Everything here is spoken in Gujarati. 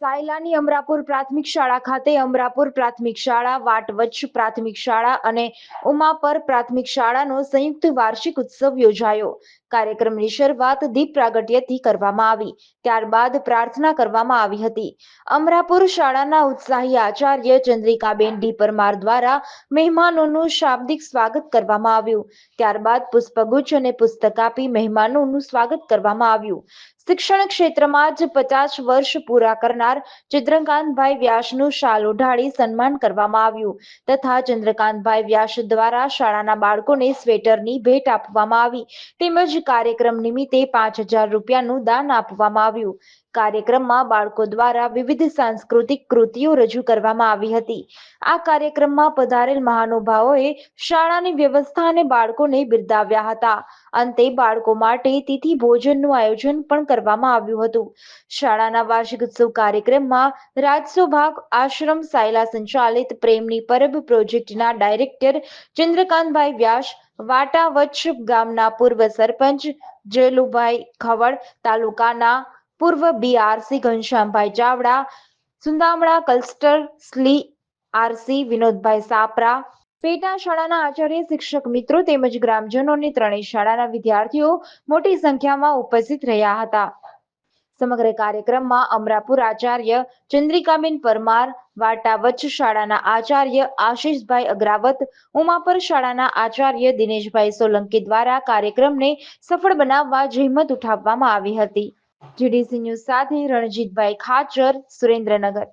સાયલાની અમરાપુર પ્રાથમિક શાળા ખાતે અમરાપુર પ્રાથમિક શાળા, વાટવચ્ચ પ્રાથમિક શાળા અને ઉમાપર પ્રાથમિક શાળાનો સંયુક્ત વાર્ષિક ઉત્સવ યોજાયો. કાર્યક્રમની શરૂઆત દીપ પ્રાગટ્યથી કરવામાં આવી. ત્યારબાદ પ્રાર્થના કરવામાં આવી હતી. અમરાપુર શાળાના ઉત્સાહી આચાર્ય ચંદ્રિકાબેન ડી પરમાર દ્વારા મહેમાનોનું શાબ્દિક સ્વાગત કરવામાં આવ્યું. ત્યારબાદ પુષ્પગુચ્છ અને પુસ્તક આપી મહેમાનોનું સ્વાગત કરવામાં આવ્યું. શિક્ષણ ક્ષેત્રમાં જ 50 વર્ષ પૂરા કરનાર ચંદ્રકાંતભાઈ વ્યાસનું શાલ ઓઢાડી સન્માન કરવામાં આવ્યું તથા ચંદ્રકાંતભાઈ વ્યાસ દ્વારા શાળાના બાળકોને સ્વેટરની ભેટ આપવામાં આવી તેમજ કાર્યક્રમ નિમિત્તે 5,000 રૂપિયાનું દાન આપવામાં આવ્યું. કાર્યક્રમમાં બાળકો દ્વારા વિવિધ સાંસ્કૃતિક કૃતિઓ રજૂ કરવામાં આવી હતી. આ કાર્યક્રમમાં પધારેલ મહાનુભાવોએ શાળાની વ્યવસ્થા અને બાળકોને બિરદાવ્યા હતા. અંતે બાળકો માટે તિથિ ભોજનનું આયોજન પણ કરવામાં આવ્યું હતું. શાળાના વાર્ષિક ઉત્સવ કાર્યક્રમમાં રાજસો ભાગ આશ્રમ સાયલા સંચાલિત પ્રેમની પરબ પ્રોજેક્ટના ડાયરેક્ટર ચંદ્રકાંતભાઈ વ્યાસ, વાટાવચ્ચ ગામના પૂર્વ સરપંચ જલુભાઈ ખવડ, તાલુકાના પૂર્વ બીઆરસી ઘનશ્યામભાઈ ચાવડા, સુંદામડા ક્લસ્ટર સ્લી આરસી વિનોદભાઈ સાપરા, પેટા શાળાના આચાર્ય, શિક્ષક મિત્રો તેમજ ગ્રામજનો અને ત્રણેય શાળાના વિદ્યાર્થીઓ મોટી સંખ્યામાં ઉપસ્થિત રહ્યા હતા. સમગ્ર કાર્યક્રમમાં અમરાપુર આચાર્ય ચંદ્રિકાબેન પરમાર, વાટાવચ્ચ શાળાના આચાર્ય આશીષભાઈ અગ્રાવત, ઉમાપર શાળાના આચાર્ય દિનેશભાઈ સોલંકી દ્વારા કાર્યક્રમને સફળ બનાવવા જહેમત ઉઠાવવામાં આવી હતી. જીડીસી ન્યૂઝ સાથે રણજીતભાઈ ખાચર, સુરેન્દ્રનગર.